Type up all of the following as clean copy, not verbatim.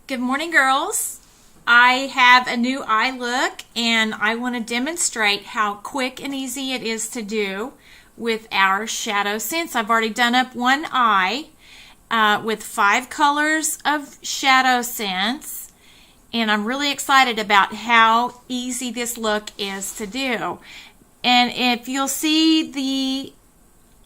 Good morning, girls. I have a new eye look and I want to demonstrate how quick and easy it is to do with our ShadowSense. I've already done up one eye with 5 colors of ShadowSense, and I'm really excited about how easy this look is to do. And if you'll see the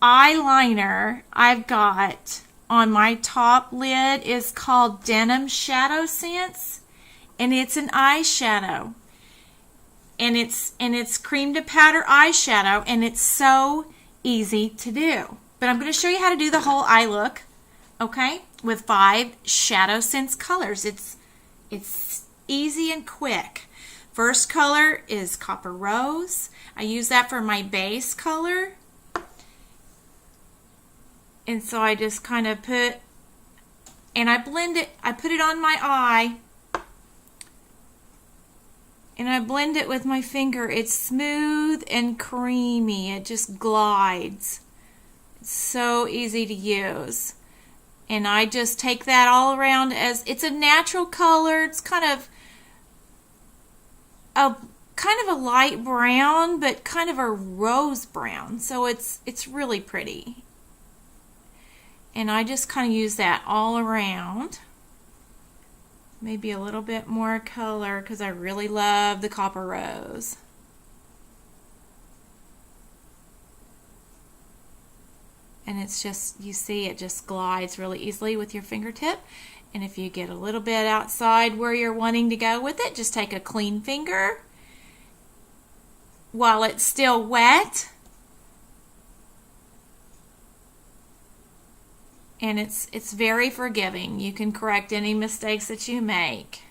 eyeliner I've got on my top lid is called Denim ShadowSense, and it's an eyeshadow, and it's cream to powder eyeshadow, and it's so easy to do. But I'm going to show you how to do the whole eye look, okay, with 5 ShadowSense colors. It's easy and quick. First color is Copper Rose. I use that for my base color. And so I just kind of put, and I blend it, I put it on my eye, and I blend it with my finger. It's smooth and creamy. It just glides. It's so easy to use. And I just take that all around as, it's a natural color. It's kind of a light brown, but kind of a rose brown. So it's really pretty. And I just kind of use that all around. Maybe a little bit more color because I really love the Copper Rose. And it's just, you see, it just glides really easily with your fingertip. And if you get a little bit outside where you're wanting to go with it, just take a clean finger while it's still wet. And it's very forgiving. You can correct any mistakes that you make.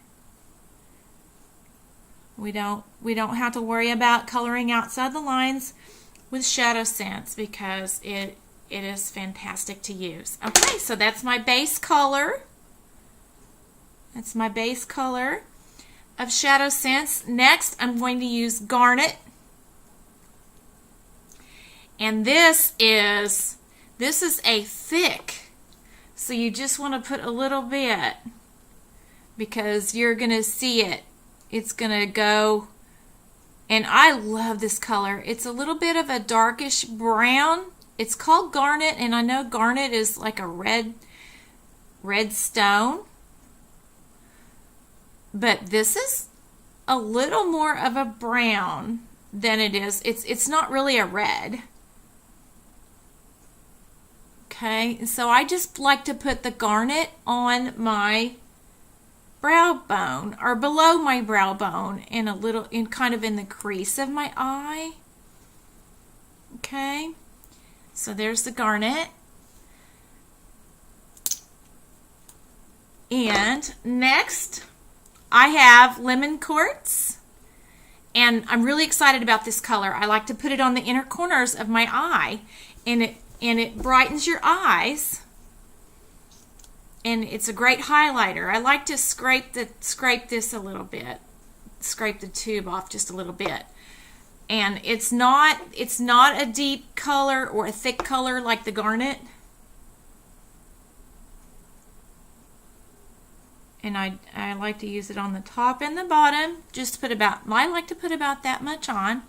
We don't have to worry about coloring outside the lines with ShadowSense because it is fantastic to use. Okay, so that's my base color. That's my base color of ShadowSense. Next, I'm going to use Garnet. And this is a thick. So you just want to put a little bit because you're going to see it. It's going to go, and I love this color. It's a little bit of a darkish brown. It's called Garnet, and I know Garnet is like a red stone. But this is a little more of a brown than it is. It's not really a red. Okay, so I just like to put the garnet on my brow bone or below my brow bone and a little kind of in the crease of my eye. Okay, so there's the garnet. And next I have Lemon Quartz, and I'm really excited about this color. I like to put it on the inner corners of my eye, and it brightens your eyes, and it's a great highlighter. I like to scrape this a little bit, scrape the tube off just a little bit. And it's not a deep color or a thick color like the Garnet. And I like to use it on the top and the bottom. Just put about, I like to put about that much on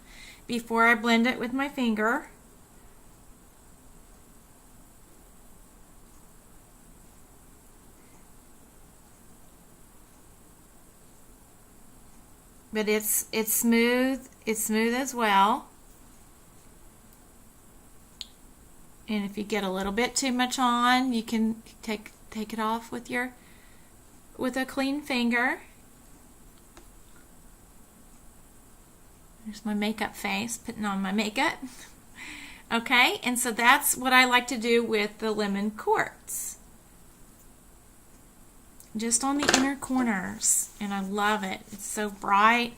before I blend it with my finger. But it's smooth. It's smooth as well. And if you get a little bit too much on, you can take it off with a clean finger. There's my makeup face, putting on my makeup. Okay, and so that's what I like to do with the Lemon Quartz. Just on the inner corners, and I love it. It's so bright.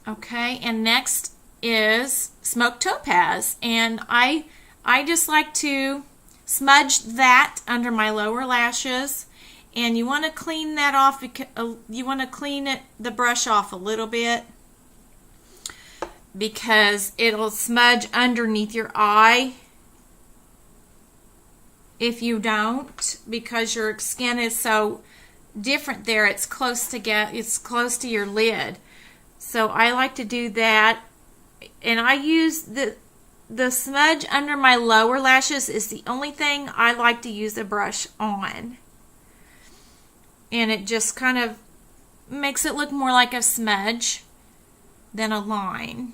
Okay, and next is Smoked Topaz, and I just like to smudge that under my lower lashes, and you want to clean that off because you want to clean the brush off a little bit because it'll smudge underneath your eye if you don't, because your skin is so different there. It's close to your lid. So I like to do that, and I use the smudge under my lower lashes is the only thing I like to use a brush on. And it just kind of makes it look more like a smudge than a line.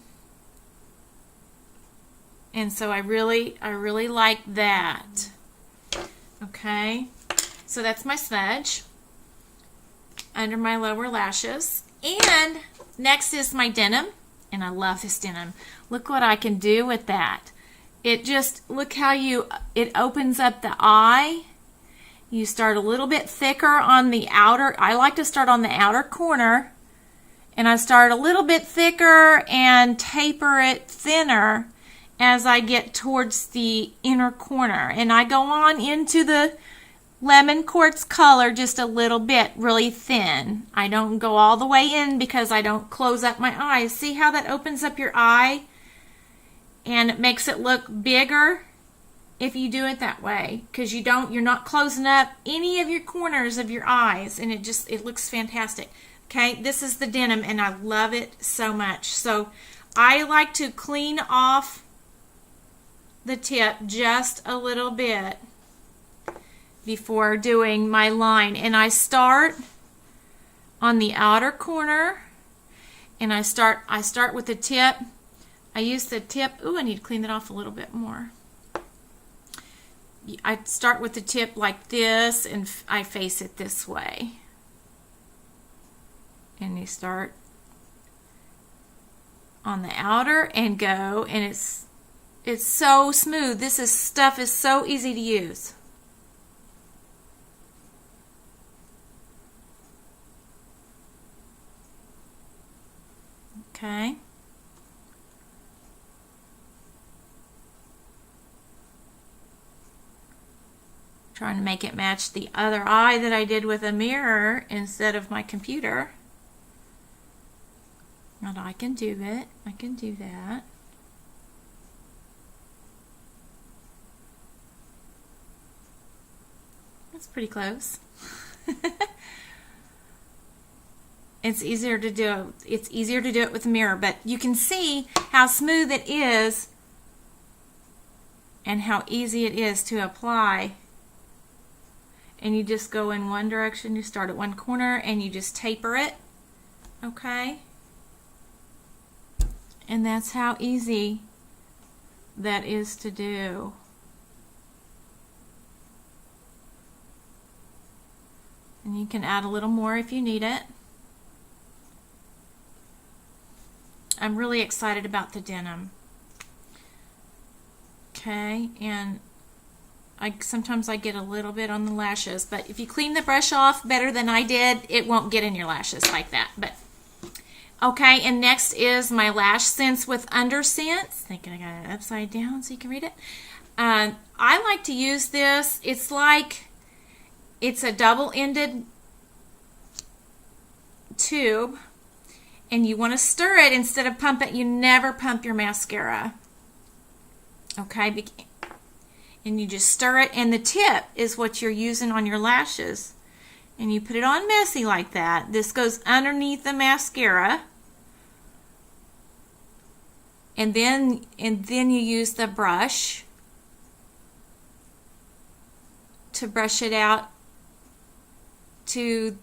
And so I really like that. Okay, so that's my smudge under my lower lashes. And next is my denim, and I love this denim. Look what I can do with that. Look how it opens up the eye. You start a little bit thicker on the outer. I like to start on the outer corner, and I start a little bit thicker and taper it thinner as I get towards the inner corner. And I go on into the lemon quartz color just a little bit, really thin. I don't go all the way in because I don't close up my eyes. See how that opens up your eye? And it makes it look bigger if you do it that way, because you're not closing up any of your corners of your eyes, and it looks fantastic. Okay, this is the denim, and I love it so much. So I like to clean off the tip just a little bit before doing my line, and I start on the outer corner, and I start with the tip. I use the tip. Ooh, I need to clean that off a little bit more. I start with the tip like this, and I face it this way. And you start on the outer and go, and it's so smooth. This stuff is so easy to use. Okay. Trying to make it match the other eye that I did with a mirror instead of my computer. And I can do it. I can do that. That's pretty close. It's easier to do. It's easier to do it with a mirror, but you can see how smooth it is and how easy it is to apply. And you just go in one direction. You start at one corner and you just taper it. Okay? And that's how easy that is to do. And you can add a little more if you need it. I'm really excited about the denim. Okay, and sometimes I get a little bit on the lashes, but if you clean the brush off better than I did, it won't get in your lashes like that. But okay, and next is my LashSense with UnderSense. Thinking I got it upside down so you can read it. I like to use this. It's a double-ended tube, and you want to stir it instead of pump it. You never pump your mascara. Okay, and you just stir it, and the tip is what you're using on your lashes. And you put it on messy like that. This goes underneath the mascara. And then you use the brush to brush it out to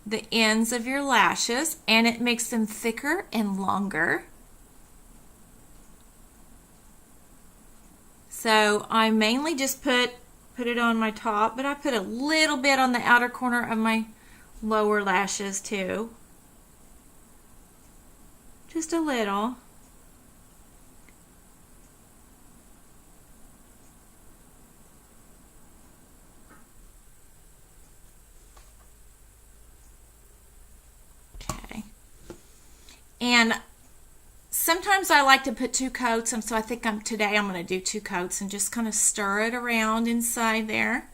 the ends of your lashes, and it makes them thicker and longer. So I mainly just put it on my top, but I put a little bit on the outer corner of my lower lashes too. Just a little. Okay. And sometimes I like to put 2 coats, and so I think today I'm going to do 2 coats and just kind of stir it around inside there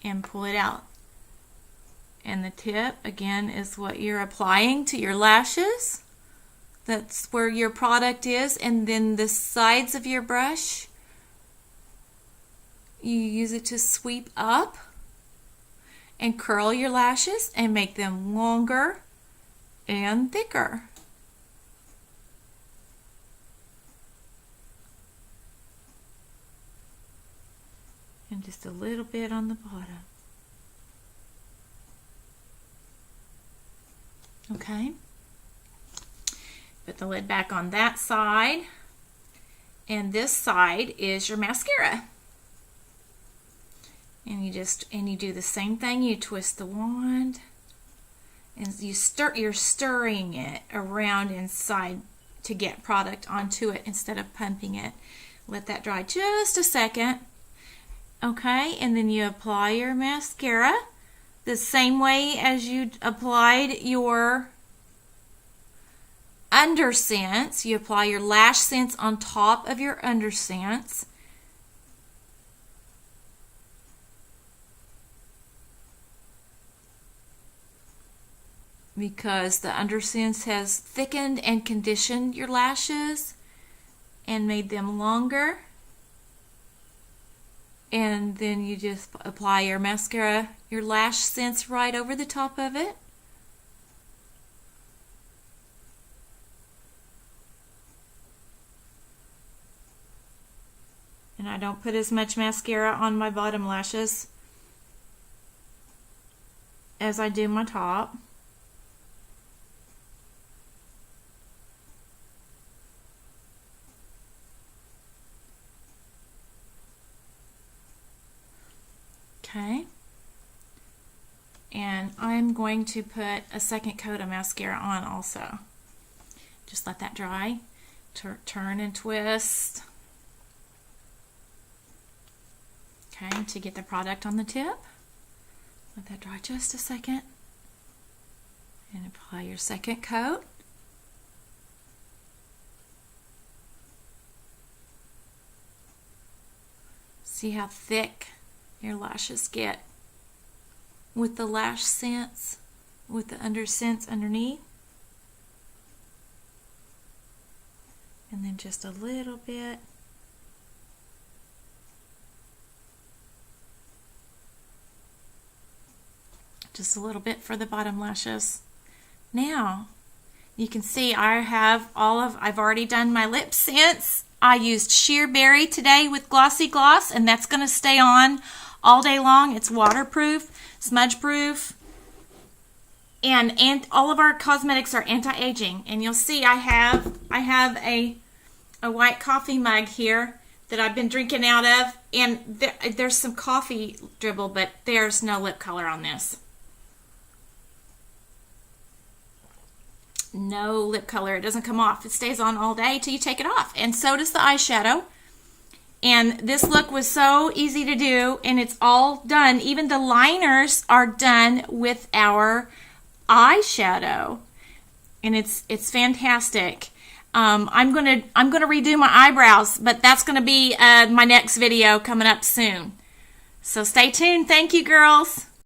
and pull it out. And the tip, again, is what you're applying to your lashes. That's where your product is. And then the sides of your brush, you use it to sweep up. and curl your lashes and make them longer and thicker. And just a little bit on the bottom. Okay. Put the lid back on that side. And this side is your mascara. And you do the same thing. You twist the wand and you're stirring it around inside to get product onto it instead of pumping it. Let that dry just a second. Okay, and then you apply your mascara the same way as you applied your UnderSense. You apply your LashSense on top of your UnderSense. Because the UnderSense has thickened and conditioned your lashes and made them longer. And then you just apply your mascara, your LashSense right over the top of it. And I don't put as much mascara on my bottom lashes as I do my top. Okay, and I'm going to put a second coat of mascara on also. Just let that dry. Turn and twist. Okay, to get the product on the tip. Let that dry just a second. And apply your second coat. See how thick your lashes get with the LashSense, with the UnderSense underneath. And then just a little bit. Just a little bit for the bottom lashes. Now, you can see I've already done my lip sense. I used Sheer Berry today with Glossy Gloss, and that's going to stay on all day long. It's waterproof, smudge proof, and all of our cosmetics are anti-aging. And you'll see I have a white coffee mug here that I've been drinking out of, and there's some coffee dribble, but there's no lip color on this. No lip color. It doesn't come off. It stays on all day till you take it off. And so does the eyeshadow. And this look was so easy to do, and it's all done. Even the liners are done with our eyeshadow, and it's fantastic. I'm gonna redo my eyebrows, but that's gonna be my next video coming up soon. So stay tuned. Thank you, girls.